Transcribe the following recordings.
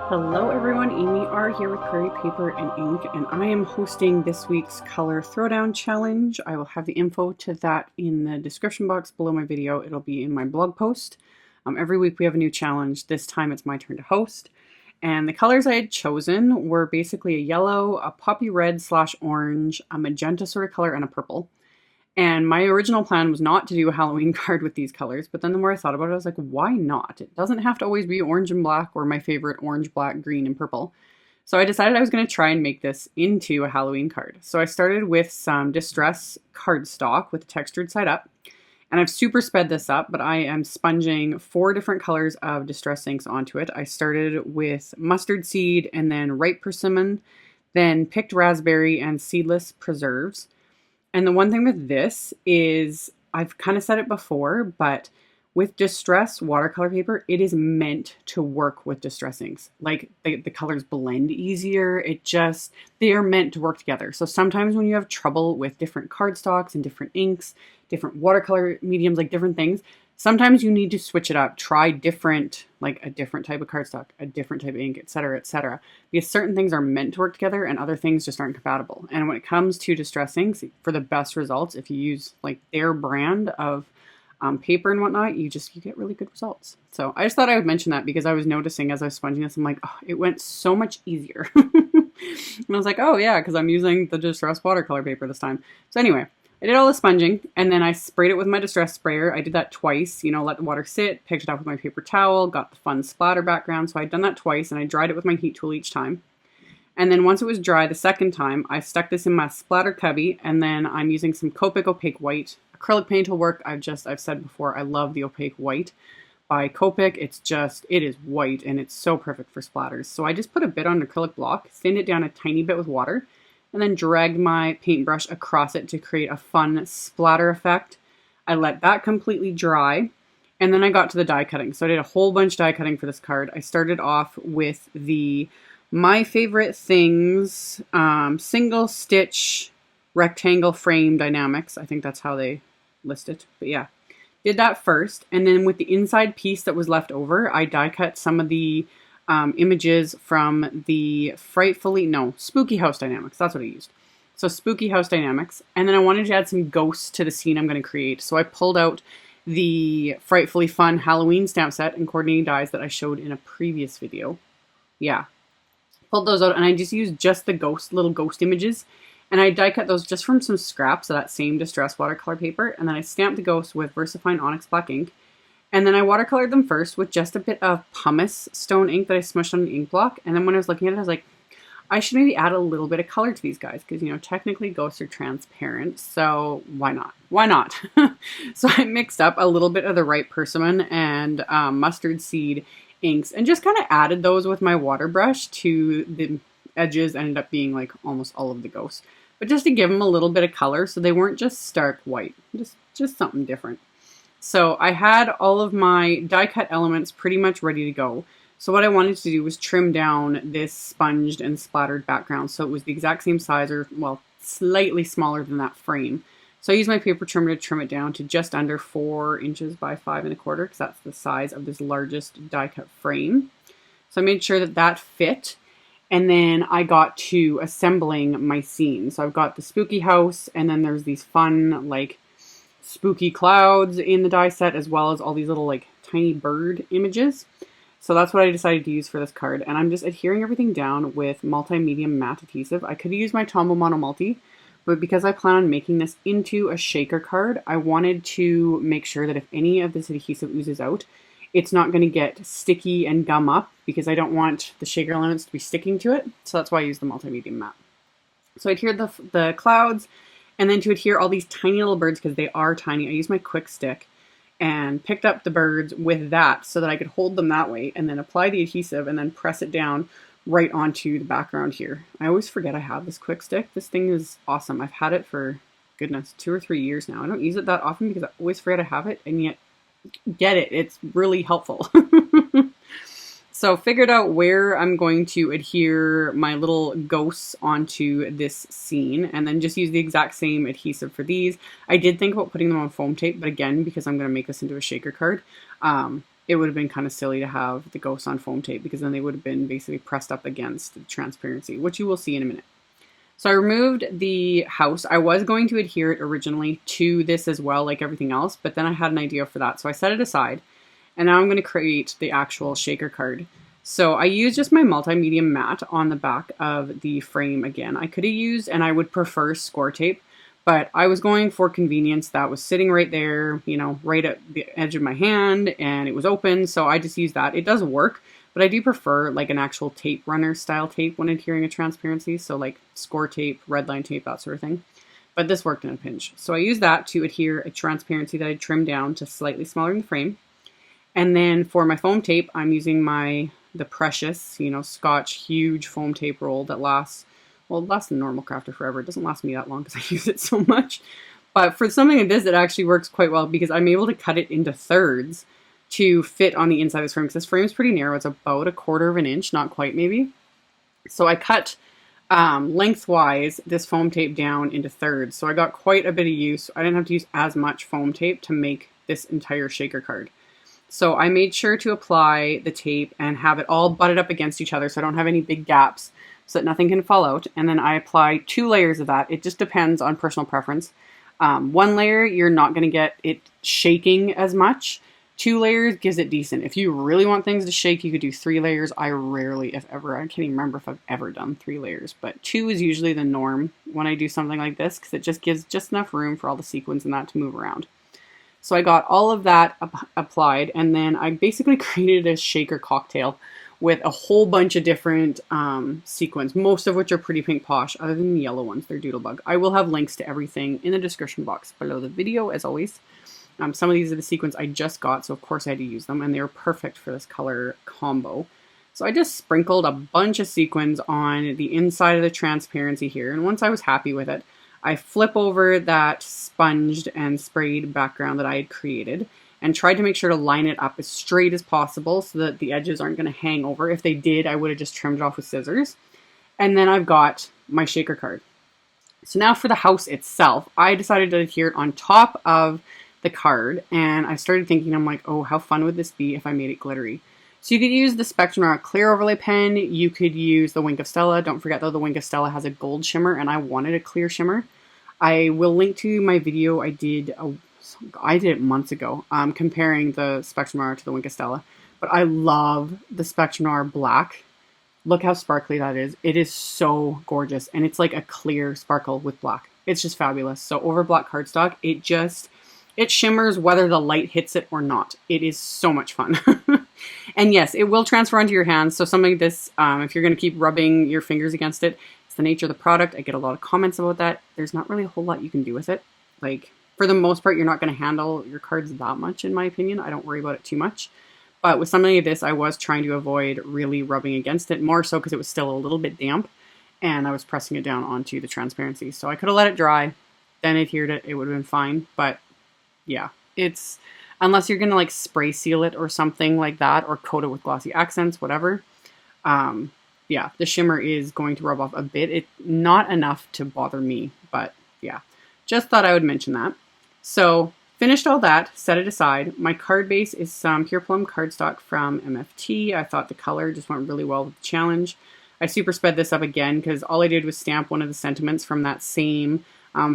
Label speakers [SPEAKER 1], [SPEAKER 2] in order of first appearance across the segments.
[SPEAKER 1] Hello everyone, AmyR here with Prairie Paper and Ink, and I am hosting this week's Color Throwdown Challenge. I will have the info to that in the description box below my video. It'll be in my blog post. Every week we have a new challenge. This time it's my turn to host. And the colors I had chosen were basically a yellow, a poppy red / orange, a magenta sort of color, and a purple. And my original plan was not to do a Halloween card with these colors, but then the more I thought about it, I was like, why not? It doesn't have to always be orange and black or my favorite orange, black, green, and purple. So I decided I was going to try and make this into a Halloween card. So I started with some Distress cardstock with the textured side up. And I've super sped this up, but I am sponging 4 different colors of Distress inks onto it. I started with mustard seed and then ripe persimmon, then picked raspberry and seedless preserves. And the one thing with this is, I've kind of said it before, but with Distress watercolor paper, it is meant to work with Distress inks. Like, the colors blend easier. They are meant to work together. So sometimes when you have trouble with different cardstocks and different inks, different watercolor mediums, like different things, sometimes you need to switch it up, try different, like a different type of cardstock, a different type of ink, etc., etc. Because certain things are meant to work together and other things just aren't compatible. And when it comes to Distress inks, for the best results, if you use like their brand of paper and whatnot, you get really good results. So I just thought I would mention that because I was noticing as I was sponging this, I'm like, oh, it went so much easier. And I was like, oh yeah, because I'm using the Distress watercolor paper this time. So anyway, I did all the sponging, and then I sprayed it with my Distress sprayer. I did that twice, let the water sit, picked it up with my paper towel, got the fun splatter background. So I'd done that twice, and I dried it with my heat tool each time. And then once it was dry the second time, I stuck this in my splatter cubby, and then I'm using some Copic opaque white. Acrylic paint will work. I've said before, I love the opaque white by Copic. It is white, and it's so perfect for splatters. So I just put a bit on an acrylic block, thinned it down a tiny bit with water, and then dragged my paintbrush across it to create a fun splatter effect. I let that completely dry, and then I got to the die cutting. So I did a whole bunch die cutting for this card. I started off with the My Favorite Things single stitch rectangle frame Die-namics. I think that's how they list it, but yeah. Did that first, and then with the inside piece that was left over, I die cut some of the images from the Spooky House Die-namics. That's what I used. So Spooky House Die-namics. And then I wanted to add some ghosts to the scene I'm going to create. So I pulled out the Frightfully Fun Halloween stamp set and coordinating dies that I showed in a previous video. Yeah. Pulled those out, and I just used the little ghost images. And I die cut those just from some scraps of that same Distress watercolor paper. And then I stamped the ghosts with VersaFine Onyx Black ink. And then I watercolored them first with just a bit of pumice stone ink that I smushed on an ink block. And then when I was looking at it, I was like, I should maybe add a little bit of color to these guys because, technically ghosts are transparent. So why not? Why not? So I mixed up a little bit of the ripe persimmon and mustard seed inks and just kind of added those with my water brush to the edges. Ended up being like almost all of the ghosts. But just to give them a little bit of color so they weren't just stark white. Just something different. So I had all of my die cut elements pretty much ready to go. So what I wanted to do was trim down this sponged and splattered background so it was the exact same size, or well, slightly smaller than that frame. So I used my paper trimmer to trim it down to just under 4 inches by 5 1/4 because that's the size of this largest die cut frame. So I made sure that fit. And then I got to assembling my scene. So I've got the spooky house, and then there's these fun, like, spooky clouds in the die set, as well as all these little, like, tiny bird images. So that's what I decided to use for this card. And I'm just adhering everything down with multi-medium matte adhesive. I could have used my Tombow Mono Multi, but because I plan on making this into a shaker card, I wanted to make sure that if any of this adhesive oozes out, it's not going to get sticky and gum up because I don't want the shaker elements to be sticking to it. So that's why I use the multi-medium matte. So I adhered the clouds, and then to adhere all these tiny little birds, because they are tiny, I used my quick stick and picked up the birds with that so that I could hold them that way and then apply the adhesive and then press it down right onto the background here. I always forget I have this quick stick. This thing is awesome. I've had it for, goodness, 2 or 3 years now. I don't use it that often because I always forget I have it, and yet get it. It's really helpful. So figured out where I'm going to adhere my little ghosts onto this scene, and then just use the exact same adhesive for these. I did think about putting them on foam tape, but again, because I'm going to make this into a shaker card, it would have been kind of silly to have the ghosts on foam tape, because then they would have been basically pressed up against the transparency, which you will see in a minute. So I removed the house. I was going to adhere it originally to this as well, like everything else, but then I had an idea for that. So I set it aside, and now I'm going to create the actual shaker card. So I used just my multimedia mat on the back of the frame again. I could have used, and I would prefer, score tape, but I was going for convenience. That was sitting right there, you know, right at the edge of my hand, and it was open, so I just used that. It does work, but I do prefer like an actual tape runner style tape when adhering a transparency, so like score tape, red line tape, that sort of thing. But this worked in a pinch. So I used that to adhere a transparency that I trimmed down to slightly smaller than the frame. And then for my foam tape, I'm using the precious, you know, Scotch huge foam tape roll that lasts, well, it lasts the normal crafter forever. It doesn't last me that long because I use it so much. But for something like this, it actually works quite well because I'm able to cut it into thirds to fit on the inside of this frame, because this frame is pretty narrow. It's about 1/4 of an inch, not quite maybe. So I cut lengthwise this foam tape down into thirds. So I got quite a bit of use. I didn't have to use as much foam tape to make this entire shaker card. So I made sure to apply the tape and have it all butted up against each other so I don't have any big gaps so that nothing can fall out. And then I apply 2 layers of that. It just depends on personal preference. 1 layer, you're not going to get it shaking as much. 2 layers gives it decent. If you really want things to shake, you could do 3 layers. I rarely, if ever, I can't even remember if I've ever done 3 layers, but 2 is usually the norm when I do something like this, because it just gives just enough room for all the sequins and that to move around. So I got all of that applied, and then I basically created a shaker cocktail with a whole bunch of different sequins, most of which are pretty pink posh, other than the yellow ones. They're Doodlebug. I will have links to everything in the description box below the video, as always. Some of these are the sequins I just got, so of course I had to use them, and they were perfect for this color combo. So I just sprinkled a bunch of sequins on the inside of the transparency here, and once I was happy with it, I flip over that sponged and sprayed background that I had created and tried to make sure to line it up as straight as possible so that the edges aren't going to hang over. If they did, I would have just trimmed it off with scissors. And then I've got my shaker card. So now for the house itself, I decided to adhere it on top of the card, and I started thinking, I'm like, oh, how fun would this be if I made it glittery? So you could use the Spectrum clear overlay pen, you could use the Wink of Stella. Don't forget though, the Wink of Stella has a gold shimmer, and I wanted a clear shimmer. I will link to my video I did it months ago, comparing the Spectrum to the Wink of Stella, but I love the Spectrum black. Look how sparkly that is. It is so gorgeous, and it's like a clear sparkle with black. It's just fabulous. So over black cardstock, it shimmers whether the light hits it or not. It is so much fun. And yes, it will transfer onto your hands. So something like this, if you're going to keep rubbing your fingers against it, it's the nature of the product. I get a lot of comments about that. There's not really a whole lot you can do with it. Like, for the most part, you're not going to handle your cards that much, in my opinion. I don't worry about it too much. But with something like this, I was trying to avoid really rubbing against it, more so because it was still a little bit damp, and I was pressing it down onto the transparency. So I could have let it dry, then adhered it. It would have been fine. But yeah, it's, unless you're going to like spray seal it or something like that, or coat it with glossy accents, whatever. Yeah, the shimmer is going to rub off a bit. Not enough to bother me, but yeah, just thought I would mention that. So finished all that, set it aside. My card base is some Pure Plum cardstock from MFT. I thought the color just went really well with the challenge. I super sped this up again because all I did was stamp one of the sentiments from that same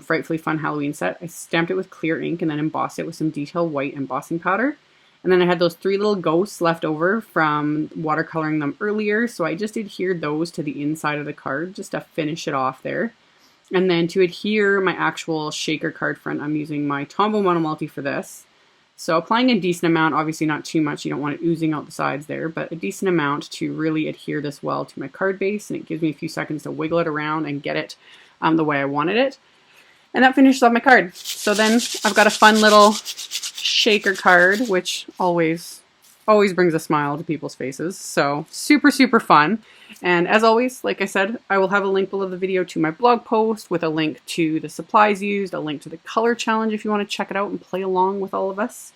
[SPEAKER 1] Frightfully Fun Halloween set. I stamped it with clear ink and then embossed it with some detail white embossing powder. And then I had those 3 little ghosts left over from watercoloring them earlier, so I just adhered those to the inside of the card just to finish it off there. And then to adhere my actual shaker card front, I'm using my Tombow Monomulti for this. So applying a decent amount, obviously not too much, you don't want it oozing out the sides there, but a decent amount to really adhere this well to my card base, and it gives me a few seconds to wiggle it around and get it the way I wanted it. And that finishes off my card. So then I've got a fun little shaker card, which always brings a smile to people's faces. So super, super fun. And as always, like I said, I will have a link below the video to my blog post with a link to the supplies used, a link to the color challenge if you want to check it out and play along with all of us.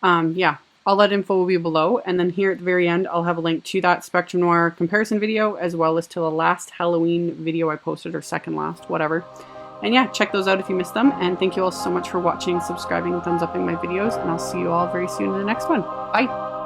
[SPEAKER 1] Yeah, all that info will be below. And then here at the very end, I'll have a link to that Spectrum Noir comparison video, as well as to the last Halloween video I posted, or second last, whatever. And yeah, check those out if you missed them. And thank you all so much for watching, subscribing, and thumbs upping my videos. And I'll see you all very soon in the next one. Bye!